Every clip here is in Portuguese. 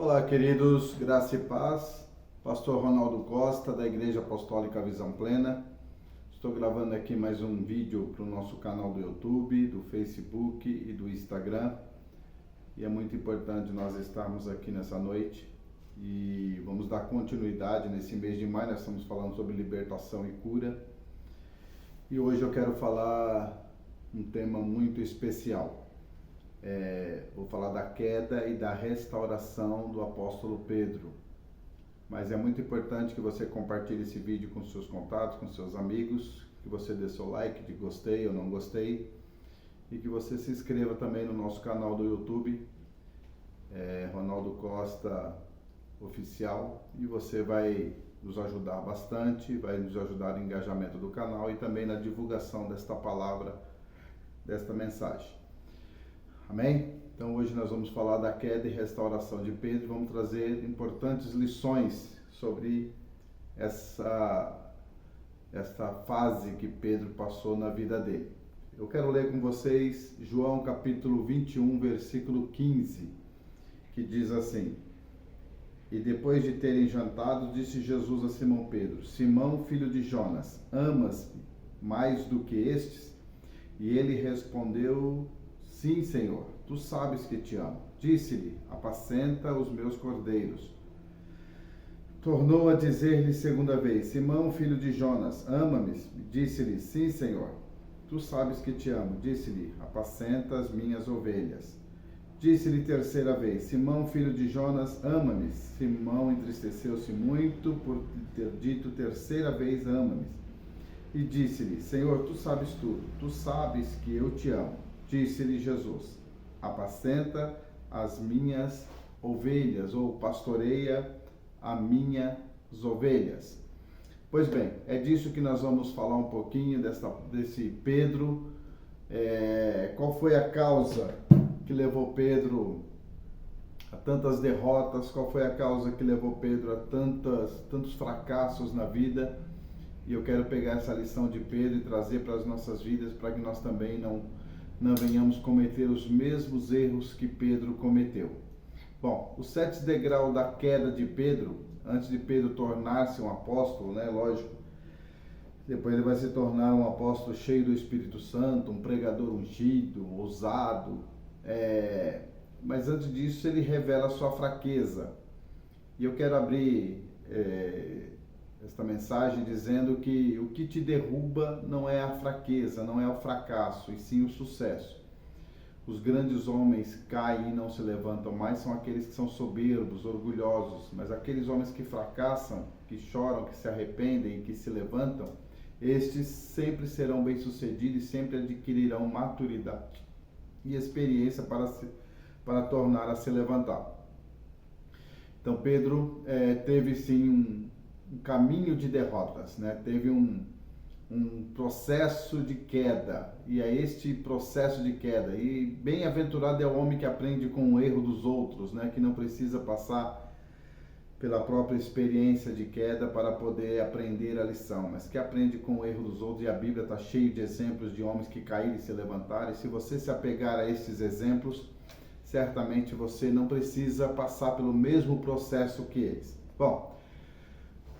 Olá, queridos, graça e paz. Pastor Ronaldo Costa, da Igreja Apostólica Visão Plena. Estou gravando aqui mais um vídeo para o nosso canal do YouTube, do Facebook e do Instagram. E é muito importante nós estarmos aqui nessa noite e vamos dar continuidade nesse mês de maio. Nós estamos falando sobre libertação e cura. E hoje eu quero falar um tema muito especial. Vou falar da queda e da restauração do apóstolo Pedro. Mas é muito importante que você compartilhe esse vídeo com seus contatos, com seus amigos, que você dê seu like de gostei ou não gostei e que você se inscreva também no nosso canal do YouTube, Ronaldo Costa Oficial, e você vai nos ajudar bastante, vai nos ajudar no engajamento do canal e também na divulgação desta palavra, desta mensagem. Amém? Então hoje nós vamos falar da queda e restauração de Pedro e vamos trazer importantes lições sobre essa fase que Pedro passou na vida dele. Eu quero ler com vocês João capítulo 21, versículo 15, que diz assim: E depois de terem jantado, disse Jesus a Simão Pedro: Simão, filho de Jonas, amas-me mais do que estes? E ele respondeu: Sim, Senhor, tu sabes que te amo. Disse-lhe: Apacenta os meus cordeiros. Tornou a dizer-lhe segunda vez: Simão, filho de Jonas, ama-me? Disse-lhe: Sim, Senhor, tu sabes que te amo. Disse-lhe: Apacenta as minhas ovelhas. Disse-lhe terceira vez: Simão, filho de Jonas, ama-me? Simão entristeceu-se muito por ter dito terceira vez: ama-me. E disse-lhe: Senhor, tu sabes tudo, tu sabes que eu te amo. Disse-lhe Jesus: Apacenta as minhas ovelhas, ou pastoreia as minhas ovelhas. Pois bem, é disso que nós vamos falar um pouquinho, desse Pedro. Qual foi a causa que levou Pedro a tantas derrotas? Qual foi a causa que levou Pedro a tantos fracassos na vida? E eu quero pegar essa lição de Pedro e trazer para as nossas vidas, para que nós também não venhamos cometer os mesmos erros que Pedro cometeu. Bom, os 7 degraus da queda de Pedro, antes de Pedro tornar-se um apóstolo, lógico, depois ele vai se tornar um apóstolo cheio do Espírito Santo, um pregador ungido, ousado, mas antes disso ele revela a sua fraqueza. E eu quero abrir esta mensagem dizendo que o que te derruba não é a fraqueza, não é o fracasso, e sim o sucesso. Os grandes homens caem e não se levantam mais, são aqueles que são soberbos, orgulhosos, mas aqueles homens que fracassam, que choram, que se arrependem e que se levantam, estes sempre serão bem-sucedidos e sempre adquirirão maturidade e experiência para tornar a se levantar. Então Pedro teve sim um caminho de derrotas, teve um processo de queda, e é este processo de queda, e bem-aventurado é o homem que aprende com o erro dos outros, que não precisa passar pela própria experiência de queda para poder aprender a lição, mas que aprende com o erro dos outros. E a Bíblia está cheia de exemplos de homens que caíram e se levantaram, e se você se apegar a estes exemplos, certamente você não precisa passar pelo mesmo processo que eles. Bom,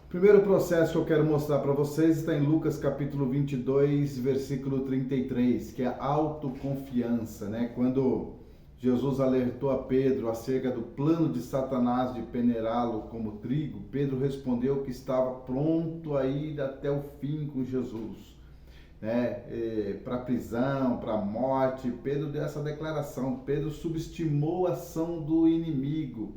o primeiro processo que eu quero mostrar para vocês está em Lucas capítulo 22, versículo 33, que é a autoconfiança, Quando Jesus alertou a Pedro acerca do plano de Satanás de peneirá-lo como trigo, Pedro respondeu que estava pronto a ir até o fim com Jesus, para a prisão, para a morte. Pedro deu essa declaração. Pedro subestimou a ação do inimigo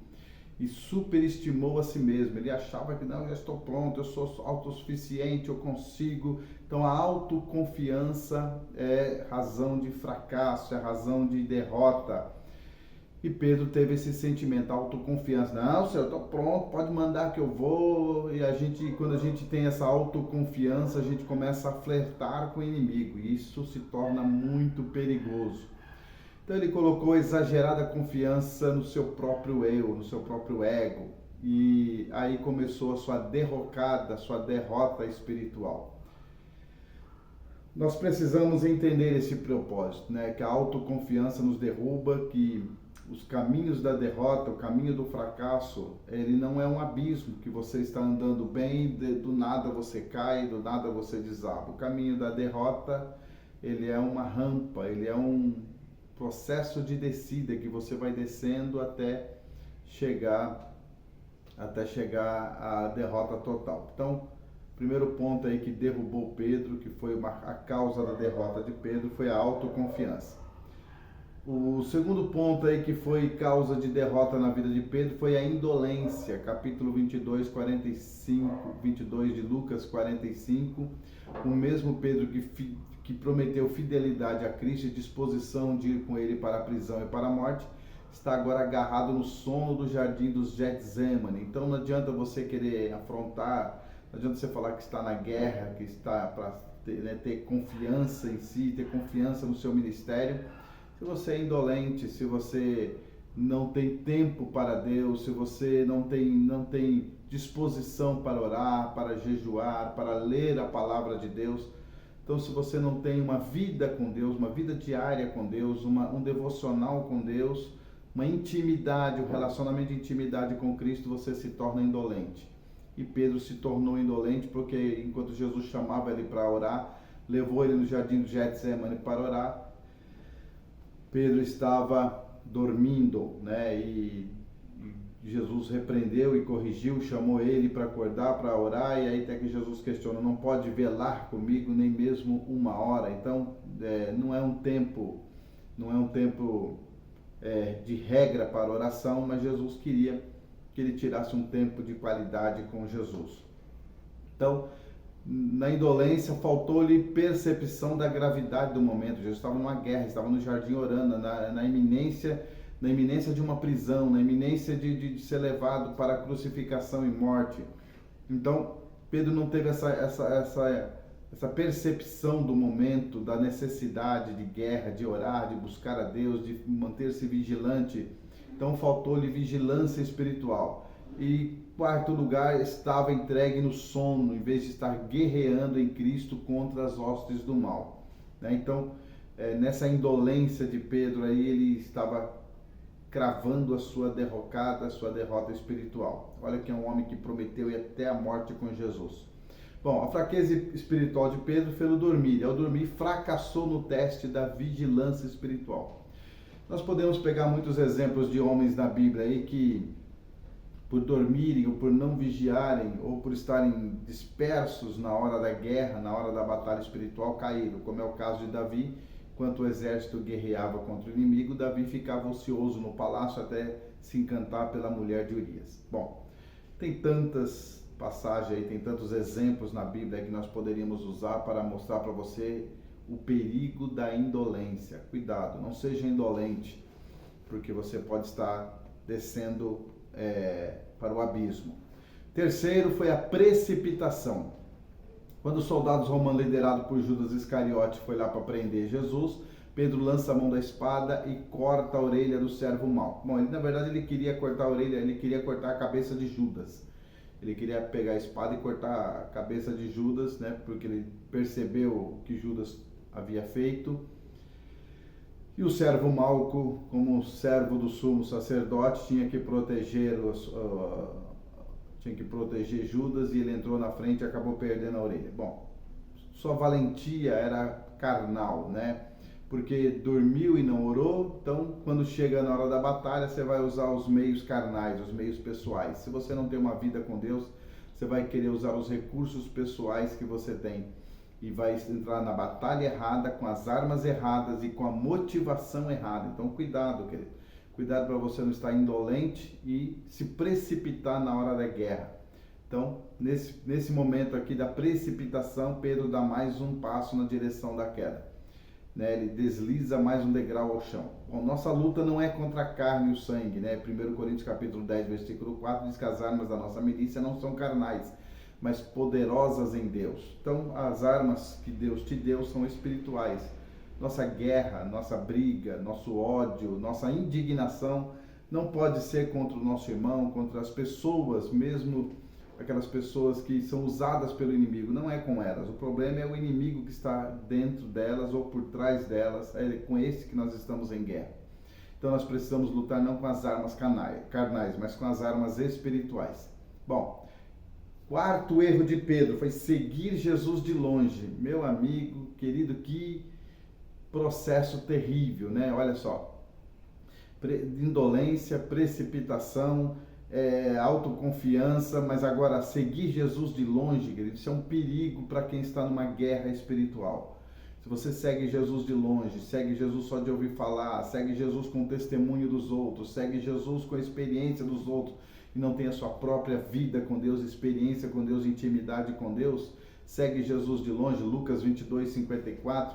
e superestimou a si mesmo. Ele achava que não, eu já estou pronto, eu sou autossuficiente, eu consigo. Então a autoconfiança é razão de fracasso, é razão de derrota. E Pedro teve esse sentimento, autoconfiança. Não, Senhor, eu estou pronto, pode mandar que eu vou. E quando a gente tem essa autoconfiança, a gente começa a flertar com o inimigo. E isso se torna muito perigoso. Então ele colocou exagerada confiança no seu próprio eu, no seu próprio ego. E aí começou a sua derrocada, a sua derrota espiritual. Nós precisamos entender esse propósito, que a autoconfiança nos derruba, que os caminhos da derrota, o caminho do fracasso, ele não é um abismo que você está andando bem, do nada você cai, do nada você desaba. O caminho da derrota, ele é uma rampa, ele é um processo de descida que você vai descendo até chegar à derrota total. Então, primeiro ponto aí que derrubou Pedro, que foi a causa da derrota de Pedro, foi a autoconfiança. O segundo ponto aí que foi causa de derrota na vida de Pedro foi a indolência, capítulo 22 de Lucas 45, o mesmo Pedro que prometeu fidelidade a Cristo e disposição de ir com ele para a prisão e para a morte, está agora agarrado no sono do jardim dos Getsemane. Então não adianta você querer afrontar, não adianta você falar que está na guerra, que está para ter confiança em si, ter confiança no seu ministério. Se você é indolente, se você não tem tempo para Deus, se você não tem disposição para orar, para jejuar, para ler a palavra de Deus, então se você não tem uma vida com Deus, uma vida diária com Deus, um devocional com Deus, uma intimidade, um relacionamento de intimidade com Cristo, você se torna indolente. E Pedro se tornou indolente porque enquanto Jesus chamava ele para orar, levou ele no jardim do Getsemane para orar, Pedro estava dormindo, né? E Jesus repreendeu e corrigiu, chamou ele para acordar, para orar, e aí até que Jesus questiona, não pode velar comigo nem mesmo uma hora. Então, não é um tempo de regra para oração, mas Jesus queria que ele tirasse um tempo de qualidade com Jesus. Então, na indolência, faltou-lhe percepção da gravidade do momento. Jesus estava numa guerra, estava no jardim orando, na iminência de uma prisão, na iminência de ser levado para a crucificação e morte. Então, Pedro não teve essa percepção do momento, da necessidade de guerra, de orar, de buscar a Deus, de manter-se vigilante. Então, faltou-lhe vigilância espiritual. E quarto lugar, estava entregue no sono, em vez de estar guerreando em Cristo contra as hostes do mal. Então, nessa indolência de Pedro aí, ele estava cravando a sua derrota espiritual. Olha que é um homem que prometeu ir até a morte com Jesus. Bom, a fraqueza espiritual de Pedro fez-o dormir. E ao dormir, fracassou no teste da vigilância espiritual. Nós podemos pegar muitos exemplos de homens na Bíblia aí que, por dormirem ou por não vigiarem ou por estarem dispersos na hora da guerra, na hora da batalha espiritual, caíram, como é o caso de Davi. Enquanto o exército guerreava contra o inimigo, Davi ficava ocioso no palácio até se encantar pela mulher de Urias. Bom, tem tantas passagens aí, tem tantos exemplos na Bíblia que nós poderíamos usar para mostrar para você o perigo da indolência. Cuidado, não seja indolente, porque você pode estar descendo para o abismo. Terceiro foi a precipitação. Quando os soldados romanos, liderados por Judas Iscariote, foi lá para prender Jesus, Pedro lança a mão da espada e corta a orelha do servo mau. Bom, na verdade ele queria cortar a orelha, ele queria cortar a cabeça de Judas. Ele queria pegar a espada e cortar a cabeça de Judas, né, porque ele percebeu o que Judas havia feito. E o servo Malco, como servo do sumo sacerdote, tinha que proteger Judas, e ele entrou na frente e acabou perdendo a orelha. Bom, sua valentia era carnal, né? Porque dormiu e não orou, então quando chega na hora da batalha, você vai usar os meios carnais, os meios pessoais. Se você não tem uma vida com Deus, você vai querer usar os recursos pessoais que você tem. E vai entrar na batalha errada, com as armas erradas e com a motivação errada. Então, cuidado, querido. Cuidado para você não estar indolente e se precipitar na hora da guerra. Então, nesse momento aqui da precipitação, Pedro dá mais um passo na direção da queda. Né? Ele desliza mais um degrau ao chão. Bom, nossa luta não é contra a carne e o sangue. Né? 1 Coríntios capítulo 10, versículo 4 diz que as armas da nossa milícia não são carnais, mas poderosas em Deus. Então, as armas que Deus te deu são espirituais. Nossa guerra, nossa briga, nosso ódio, nossa indignação não pode ser contra o nosso irmão, contra as pessoas, mesmo aquelas pessoas que são usadas pelo inimigo. Não é com elas. O problema é o inimigo que está dentro delas ou por trás delas. É com esse que nós estamos em guerra. Então nós precisamos lutar não com as armas carnais, mas com as armas espirituais. Bom, quarto erro de Pedro foi seguir Jesus de longe. Meu amigo, querido, que processo terrível, né? Olha só, indolência, precipitação, autoconfiança, mas agora seguir Jesus de longe, querido, isso é um perigo para quem está numa guerra espiritual. Se você segue Jesus de longe, segue Jesus só de ouvir falar, segue Jesus com o testemunho dos outros, segue Jesus com a experiência dos outros e não tem a sua própria vida com Deus, experiência com Deus, intimidade com Deus, segue Jesus de longe. Lucas 22:54,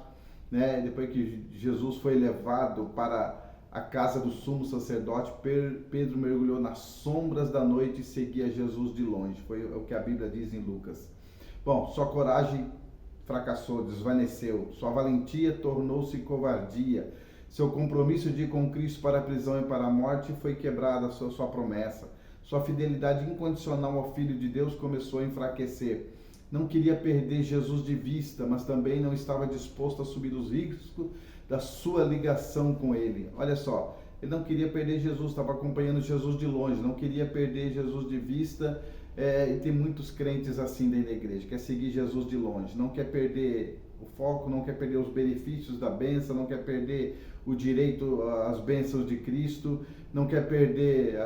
né? Depois que Jesus foi levado para a casa do sumo sacerdote, Pedro mergulhou nas sombras da noite e seguia Jesus de longe. Foi o que a Bíblia diz em Lucas. Bom, sua coragem fracassou, desvaneceu. Sua valentia tornou-se covardia. Seu compromisso de ir com Cristo para a prisão e para a morte foi quebrada, sua promessa. Sua fidelidade incondicional ao Filho de Deus começou a enfraquecer. Não queria perder Jesus de vista, mas também não estava disposto a assumir os riscos da sua ligação com Ele. Olha só, ele não queria perder Jesus, estava acompanhando Jesus de longe, não queria perder Jesus de vista. E tem muitos crentes assim dentro da igreja, quer seguir Jesus de longe, não quer perder o foco, não quer perder os benefícios da bênção, não quer perder o direito às bênçãos de Cristo, não quer perder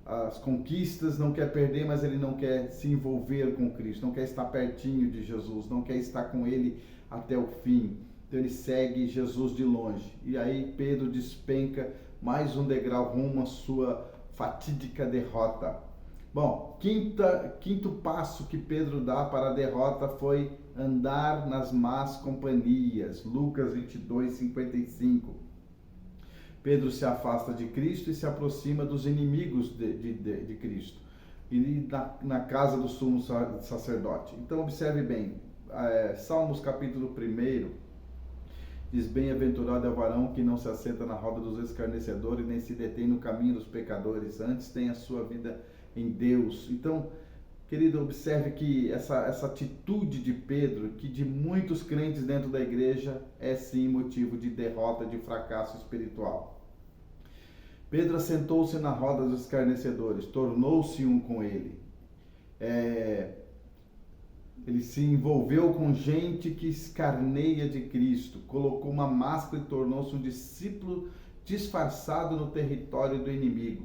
as conquistas, não quer perder, mas ele não quer se envolver com Cristo, não quer estar pertinho de Jesus, não quer estar com Ele até o fim. Então ele segue Jesus de longe. E aí Pedro despenca mais um degrau rumo à sua fatídica derrota. Bom, quinto passo que Pedro dá para a derrota foi andar nas más companhias. Lucas 22:55. Pedro se afasta de Cristo e se aproxima dos inimigos de Cristo. E na casa do sumo sacerdote. Então observe bem, Salmos capítulo 1 diz: bem-aventurado é o varão que não se assenta na roda dos escarnecedores, nem se detém no caminho dos pecadores, antes tem a sua vida em Deus. Então, querido, observe que essa atitude de Pedro, que de muitos crentes dentro da igreja, é sim motivo de derrota, de fracasso espiritual. Pedro assentou-se na roda dos escarnecedores, tornou-se um com ele. Ele se envolveu com gente que escarneia de Cristo, colocou uma máscara e tornou-se um discípulo disfarçado no território do inimigo.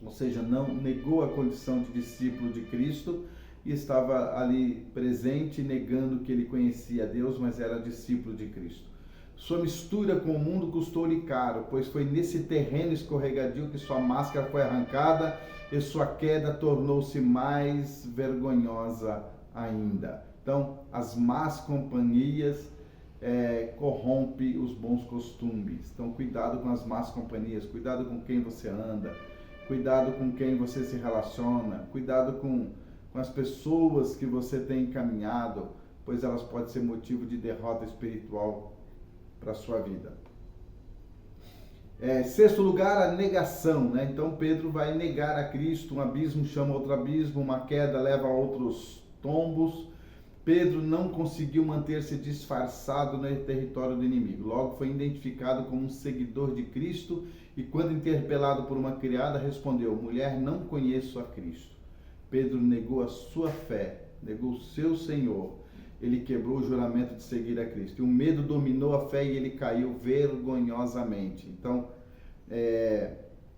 Ou seja, não negou a condição de discípulo de Cristo e estava ali presente, negando que ele conhecia Deus, mas era discípulo de Cristo. Sua mistura com o mundo custou-lhe caro, pois foi nesse terreno escorregadio que sua máscara foi arrancada e sua queda tornou-se mais vergonhosa ainda. Então, as más companhias corrompem os bons costumes. Então, cuidado com as más companhias, cuidado com quem você anda, cuidado com quem você se relaciona, cuidado com as pessoas que você tem encaminhado, pois elas podem ser motivo de derrota espiritual para a sua vida. Sexto lugar, a negação, né? Então Pedro vai negar a Cristo, um abismo chama outro abismo, uma queda leva a outros tombos. Pedro não conseguiu manter-se disfarçado no território do inimigo, logo foi identificado como um seguidor de Cristo e quando interpelado por uma criada respondeu: mulher, não conheço a Cristo. Pedro negou a sua fé, negou o seu Senhor. Ele quebrou o juramento de seguir a Cristo. E o medo dominou a fé e ele caiu vergonhosamente. Então,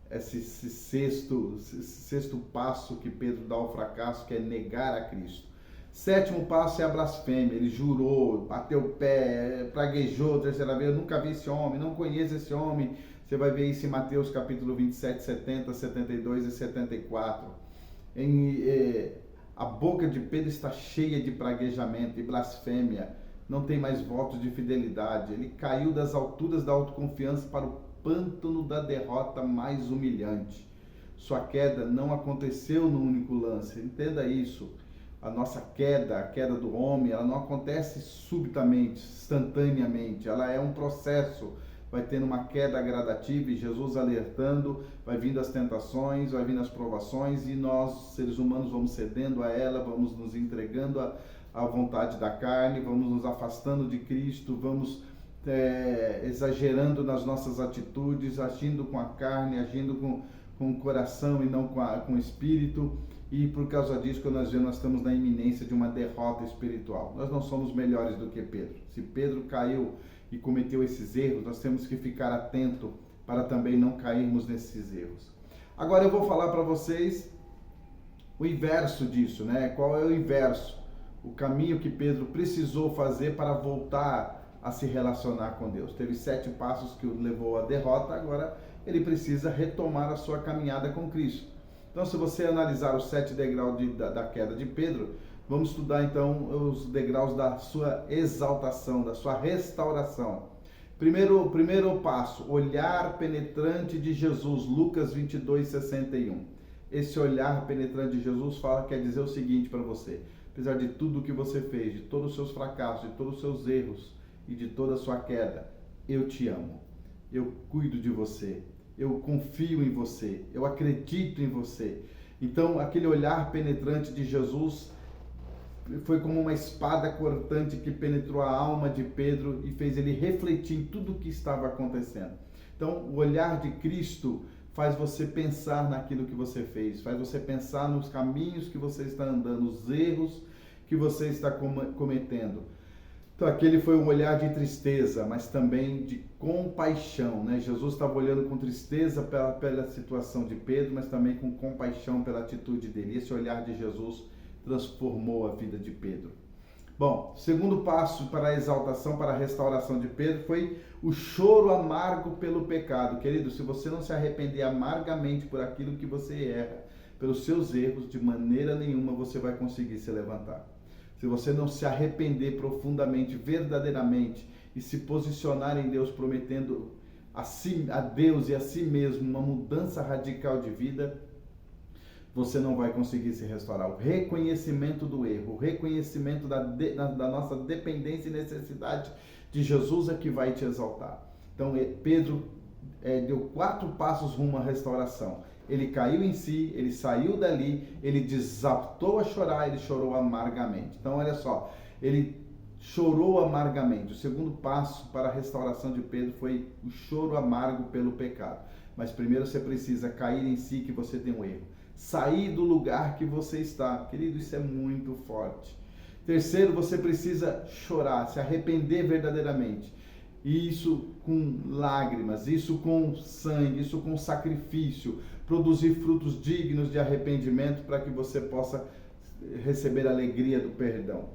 esse sexto passo que Pedro dá ao fracasso, que é negar a Cristo. Sétimo passo é a blasfêmia. Ele jurou, bateu o pé, praguejou terceira vez: eu nunca vi esse homem, não conheço esse homem. Você vai ver isso em Mateus capítulo 27, 70, 72 e 74. A boca de Pedro está cheia de praguejamento e blasfêmia, não tem mais votos de fidelidade. Ele caiu das alturas da autoconfiança para o pântano da derrota mais humilhante. Sua queda não aconteceu num único lance, entenda isso. A nossa queda, a queda do homem, ela não acontece subitamente, instantaneamente, ela é um processo. Vai tendo uma queda gradativa e Jesus alertando, vai vindo as tentações, vai vindo as provações e nós, seres humanos, vamos cedendo a ela, vamos nos entregando à vontade da carne, vamos nos afastando de Cristo, vamos exagerando nas nossas atitudes, agindo com a carne, agindo com o coração e não com o espírito. E por causa disso, quando nós vemos, nós estamos na iminência de uma derrota espiritual. Nós não somos melhores do que Pedro. Se Pedro caiu e cometeu esses erros, nós temos que ficar atento para também não cairmos nesses erros. Agora eu vou falar para vocês o inverso disso, né? Qual é o inverso? O caminho que Pedro precisou fazer para voltar a se relacionar com Deus. Teve 7 passos que o levou à derrota, agora ele precisa retomar a sua caminhada com Cristo. Então, se você analisar os 7 degraus da queda de Pedro, vamos estudar então os degraus da sua exaltação, da sua restauração. Primeiro passo, olhar penetrante de Jesus, Lucas 22:61. Esse olhar penetrante de Jesus quer dizer o seguinte para você: apesar de tudo que você fez, de todos os seus fracassos, de todos os seus erros e de toda a sua queda, eu te amo, eu cuido de você, eu confio em você, eu acredito em você. Então, aquele olhar penetrante de Jesus foi como uma espada cortante que penetrou a alma de Pedro e fez ele refletir em tudo o que estava acontecendo. Então, o olhar de Cristo faz você pensar naquilo que você fez, faz você pensar nos caminhos que você está andando, os erros que você está cometendo. Então, aquele foi um olhar de tristeza, mas também de compaixão, né? Jesus estava olhando com tristeza pela situação de Pedro, mas também com compaixão pela atitude dele. Esse olhar de Jesus transformou a vida de Pedro. Bom, segundo passo para a exaltação, para a restauração de Pedro foi o choro amargo pelo pecado. Querido, se você não se arrepender amargamente por aquilo que você erra, pelos seus erros, de maneira nenhuma você vai conseguir se levantar. Se você não se arrepender profundamente, verdadeiramente, e se posicionar em Deus, prometendo a Deus e a si mesmo uma mudança radical de vida, você não vai conseguir se restaurar. O reconhecimento do erro, o reconhecimento da nossa dependência e necessidade de Jesus é que vai te exaltar. Então, Pedro deu 4 passos rumo à restauração. Ele caiu em si, ele saiu dali, ele desatou a chorar, ele chorou amargamente. Então, olha só, ele chorou amargamente. O segundo passo para a restauração de Pedro foi o choro amargo pelo pecado. Mas primeiro você precisa cair em si que você tem um erro. Sair do lugar que você está. Querido, isso é muito forte. Terceiro, você precisa chorar, se arrepender verdadeiramente. Isso com lágrimas, isso com sangue, isso com sacrifício. Produzir frutos dignos de arrependimento para que você possa receber a alegria do perdão.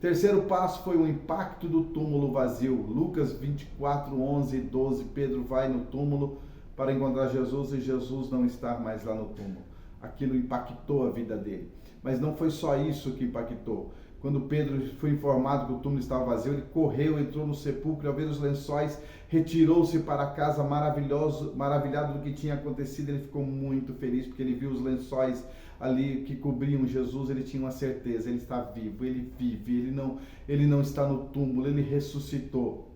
Terceiro passo foi o impacto do túmulo vazio. Lucas 24, 11 e 12. Pedro vai no túmulo para encontrar Jesus e Jesus não está mais lá no túmulo. Aquilo impactou a vida dele. Mas não foi só isso que impactou. Quando Pedro foi informado que o túmulo estava vazio, ele correu, entrou no sepulcro, ao ver os lençóis, retirou-se para casa maravilhado do que tinha acontecido. Ele ficou muito feliz porque ele viu os lençóis ali que cobriam Jesus. Ele tinha uma certeza, ele está vivo, ele vive, ele não está no túmulo, ele ressuscitou.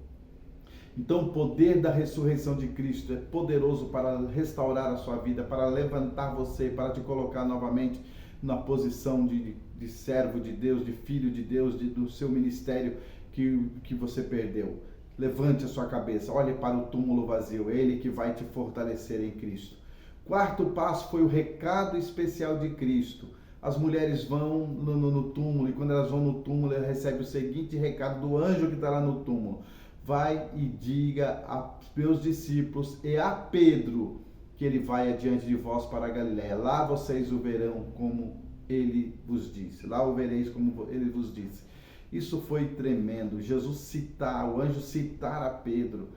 Então, o poder da ressurreição de Cristo é poderoso para restaurar a sua vida, para levantar você, para te colocar novamente na posição de servo de Deus, de filho de Deus, do seu ministério que você perdeu. Levante a sua cabeça, olhe para o túmulo vazio, é Ele que vai te fortalecer em Cristo. Quarto passo foi o recado especial de Cristo. As mulheres vão no túmulo e quando elas vão no túmulo, elas recebem o seguinte recado do anjo que está lá no túmulo. Vai e diga aos meus discípulos e a Pedro que ele vai adiante de vós para a Galiléia. Lá vocês o verão como ele vos disse. Lá o vereis como ele vos disse. Isso foi tremendo. Jesus o anjo citar a Pedro,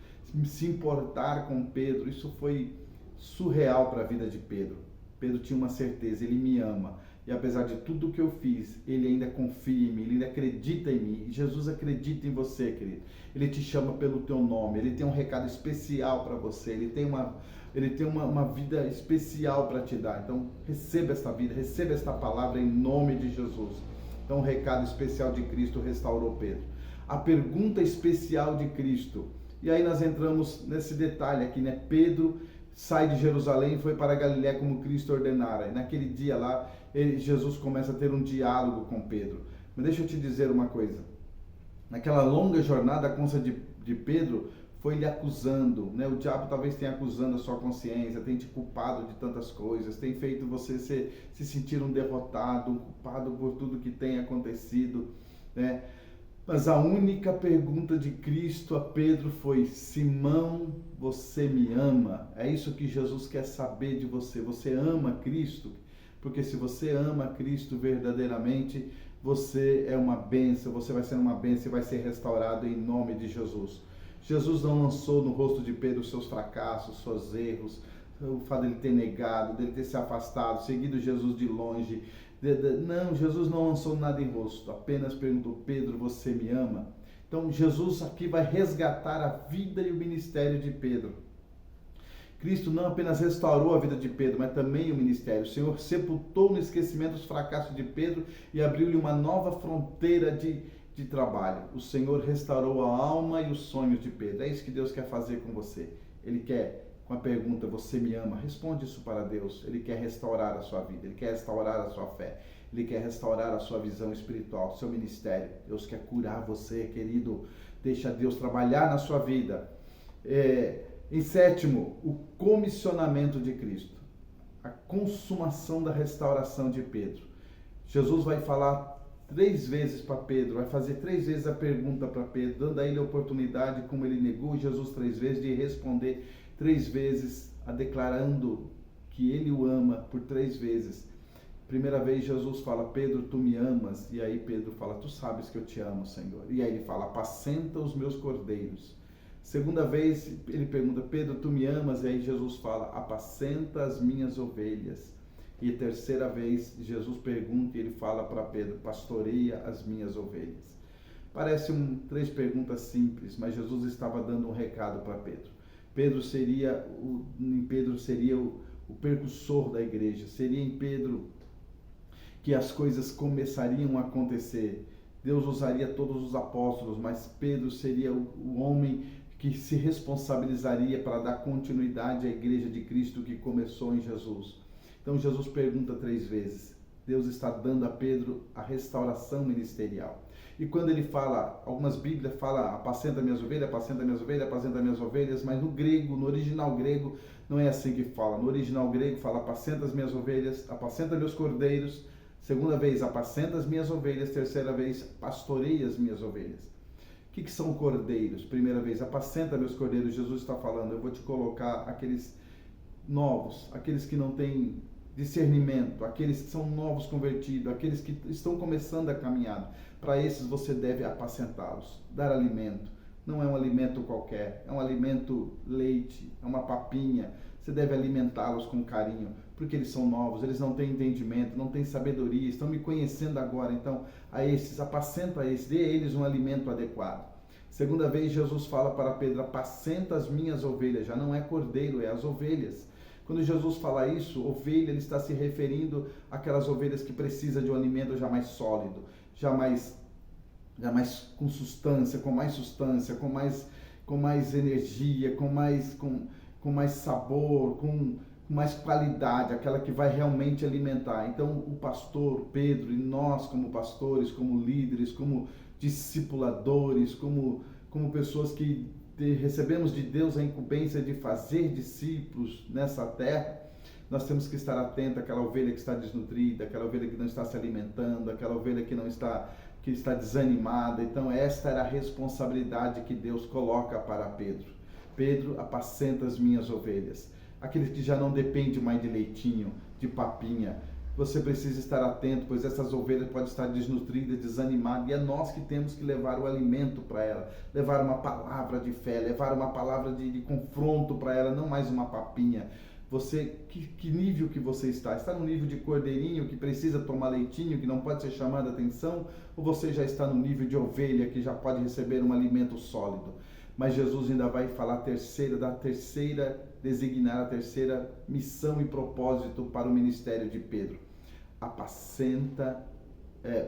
se importar com Pedro. Isso foi surreal para a vida de Pedro. Pedro tinha uma certeza, ele me ama. E apesar de tudo que eu fiz, ele ainda confia em mim, ele ainda acredita em mim. E Jesus acredita em você, querido. Ele te chama pelo teu nome, ele tem um recado especial para você, ele tem uma vida especial para te dar. Então, receba esta vida, receba esta palavra em nome de Jesus. Então, o recado especial de Cristo restaurou Pedro. A pergunta especial de Cristo. E aí nós entramos nesse detalhe aqui, né? Pedro sai de Jerusalém e foi para a Galiléia como Cristo ordenara. E naquele dia lá, Jesus começa a ter um diálogo com Pedro. Mas deixa eu te dizer uma coisa. Naquela longa jornada, de Pedro foi lhe acusando, né? O diabo talvez tenha acusando a sua consciência, tenha te culpado de tantas coisas, tem feito você se sentir um derrotado, um culpado por tudo que tem acontecido, né? Mas a única pergunta de Cristo a Pedro foi: Simão, você me ama? É isso que Jesus quer saber de você. Você ama Cristo? Porque se você ama Cristo verdadeiramente, você é uma bênção, você vai ser uma bênção e vai ser restaurado em nome de Jesus. Jesus não lançou no rosto de Pedro seus fracassos, seus erros, o fato dele ter negado, dele ter se afastado, seguido Jesus de longe. Não, Jesus não lançou nada em rosto, apenas perguntou: Pedro, você me ama? Então Jesus aqui vai resgatar a vida e o ministério de Pedro. Cristo não apenas restaurou a vida de Pedro, mas também o ministério. O Senhor sepultou no esquecimento os fracassos de Pedro e abriu-lhe uma nova fronteira de trabalho. O Senhor restaurou a alma e os sonhos de Pedro. É isso que Deus quer fazer com você. Ele quer, com a pergunta: você me ama? Responde isso para Deus. Ele quer restaurar a sua vida, Ele quer restaurar a sua fé, Ele quer restaurar a sua visão espiritual, seu ministério. Deus quer curar você, querido. Deixa Deus trabalhar na sua vida. Em sétimo, o comissionamento de Cristo, a consumação da restauração de Pedro. Jesus vai falar 3 vezes para Pedro, vai fazer 3 vezes a pergunta para Pedro, dando a ele a oportunidade, como ele negou Jesus 3 vezes, de responder 3 vezes, declarando que ele o ama por 3 vezes. Primeira vez Jesus fala: Pedro, tu me amas? E aí Pedro fala: tu sabes que eu te amo, Senhor. E aí ele fala: apacenta os meus cordeiros. Segunda vez ele pergunta: Pedro, tu me amas? E aí Jesus fala: apacenta as minhas ovelhas. E terceira vez Jesus pergunta e ele fala para Pedro: pastoreia as minhas ovelhas. Parece 3 perguntas simples, mas Jesus estava dando um recado para Pedro. Pedro seria o percussor da igreja, seria em Pedro que as coisas começariam a acontecer. Deus usaria todos os apóstolos, mas Pedro seria o homem que se responsabilizaria para dar continuidade à igreja de Cristo que começou em Jesus. Então Jesus pergunta 3 vezes. Deus está dando a Pedro a restauração ministerial. E quando ele fala, algumas bíblias falam: apacenta minhas ovelhas, apacenta minhas ovelhas, apacenta minhas ovelhas, mas no grego, no original grego, não é assim que fala. No original grego fala: apacenta as minhas ovelhas, apacenta meus cordeiros. Segunda vez, apacenta as minhas ovelhas. Terceira vez, pastoreia as minhas ovelhas. O que são cordeiros? Primeira vez, apacenta meus cordeiros. Jesus está falando: eu vou te colocar aqueles novos, aqueles que não têm discernimento, aqueles que são novos convertidos, aqueles que estão começando a caminhada. Para esses você deve apacentá-los, dar alimento. Não é um alimento qualquer, é um alimento leite, é uma papinha. Você deve alimentá-los com carinho, porque eles são novos, eles não têm entendimento, não têm sabedoria, estão me conhecendo agora. Então, apacenta a esses, dê a eles um alimento adequado. Segunda vez, Jesus fala para Pedro: apacenta as minhas ovelhas. Já não é cordeiro, é as ovelhas. Quando Jesus fala isso, ovelha, ele está se referindo àquelas ovelhas que precisam de um alimento já mais sólido, já mais com substância, com mais energia, com mais sabor, com mais qualidade, aquela que vai realmente alimentar. Então, o pastor Pedro e nós, como pastores, como líderes, como discipuladores, como pessoas que recebemos de Deus a incumbência de fazer discípulos nessa terra, nós temos que estar atentos àquela ovelha que está desnutrida, aquela ovelha que não está se alimentando, aquela ovelha que está desanimada. Então, esta era a responsabilidade que Deus coloca para Pedro. Pedro, apacenta as minhas ovelhas. Aqueles que já não dependem mais de leitinho, de papinha. Você precisa estar atento, pois essas ovelhas podem estar desnutridas, desanimadas, e é nós que temos que levar o alimento para ela, levar uma palavra de fé, levar uma palavra de confronto para ela, não mais uma papinha. Que nível que você está? Está no nível de cordeirinho que precisa tomar leitinho, que não pode ser chamado a atenção? Ou você já está no nível de ovelha que já pode receber um alimento sólido? Mas Jesus ainda vai falar designar a terceira missão e propósito para o ministério de Pedro.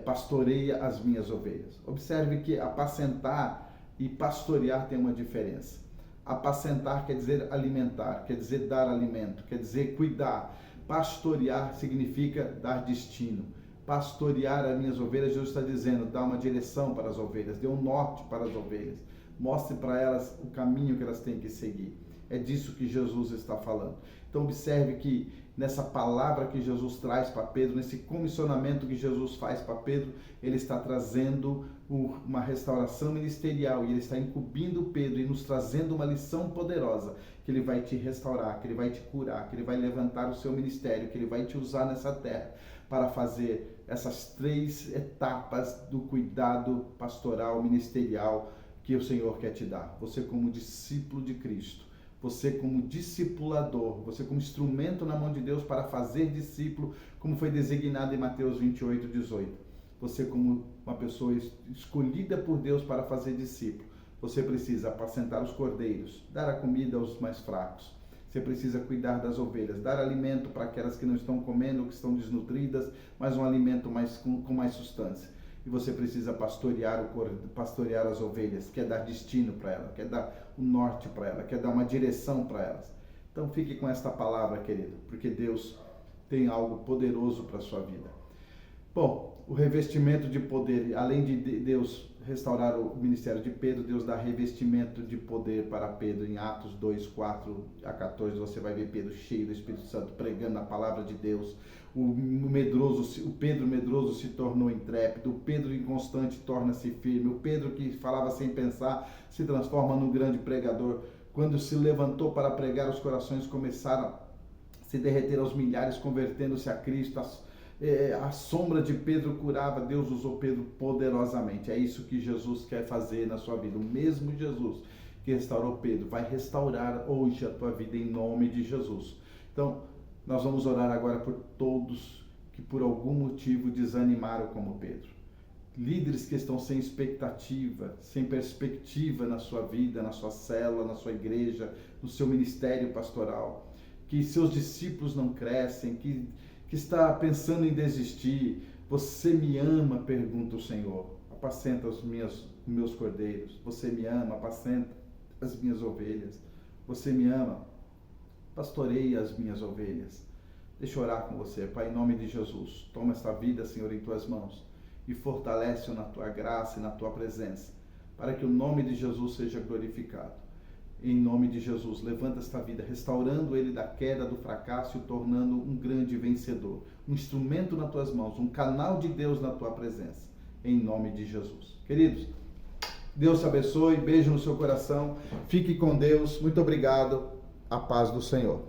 Pastoreia as minhas ovelhas. Observe que apacentar e pastorear tem uma diferença. Apacentar quer dizer alimentar, quer dizer dar alimento, quer dizer cuidar. Pastorear significa dar destino. Pastorear as minhas ovelhas, Jesus está dizendo, dá uma direção para as ovelhas, dê um norte para as ovelhas. mostre para elas o caminho que elas têm que seguir. É disso que Jesus está falando. Então observe que nessa palavra que Jesus traz para Pedro, nesse comissionamento que Jesus faz para Pedro, ele está trazendo uma restauração ministerial e ele está incumbindo Pedro e nos trazendo uma lição poderosa, que ele vai te restaurar, que ele vai te curar, que ele vai levantar o seu ministério, que ele vai te usar nessa terra para fazer essas 3 etapas do cuidado pastoral, ministerial que o Senhor quer te dar. Você como discípulo de Cristo, você como discipulador, você como instrumento na mão de Deus para fazer discípulo, como foi designado em Mateus 28, 18. Você como uma pessoa escolhida por Deus para fazer discípulo, você precisa apacentar os cordeiros, dar a comida aos mais fracos. Você precisa cuidar das ovelhas, dar alimento para aquelas que não estão comendo, que estão desnutridas, mas um alimento com mais substância. E você precisa pastorear as ovelhas, quer dar destino para elas, quer dar o norte para elas, quer dar uma direção para elas. Então fique com esta palavra, querido, porque Deus tem algo poderoso para a sua vida. Bom, o revestimento de poder, além de Deus restaurar o ministério de Pedro, Deus dá revestimento de poder para Pedro. Em Atos 2, 4 a 14, você vai ver Pedro cheio do Espírito Santo, pregando a palavra de Deus. O Pedro medroso se tornou intrépido, o Pedro inconstante torna-se firme, o Pedro que falava sem pensar se transforma num grande pregador. Quando se levantou para pregar, os corações começaram a se derreter aos milhares, convertendo-se a Cristo. A sombra de Pedro curava, Deus usou Pedro poderosamente. É isso que Jesus quer fazer na sua vida. O mesmo Jesus que restaurou Pedro vai restaurar hoje a tua vida em nome de Jesus. Então, nós vamos orar agora por todos que por algum motivo desanimaram como Pedro. Líderes que estão sem expectativa, sem perspectiva na sua vida, na sua célula, na sua igreja, no seu ministério pastoral. Que seus discípulos não crescem, que está pensando em desistir. Você me ama? Pergunta o Senhor. Apacenta os meus cordeiros. Você me ama? Apacenta as minhas ovelhas. Você me ama? Pastoreia as minhas ovelhas. Deixa eu orar com você. Pai, em nome de Jesus, toma esta vida, Senhor, em tuas mãos e fortalece-o na tua graça e na tua presença, para que o nome de Jesus seja glorificado. Em nome de Jesus, levanta esta vida, restaurando ele da queda, do fracasso e o tornando um grande vencedor, um instrumento nas tuas mãos, um canal de Deus na tua presença, em nome de Jesus. Queridos, Deus te abençoe, beijo no seu coração, fique com Deus, muito obrigado, a paz do Senhor.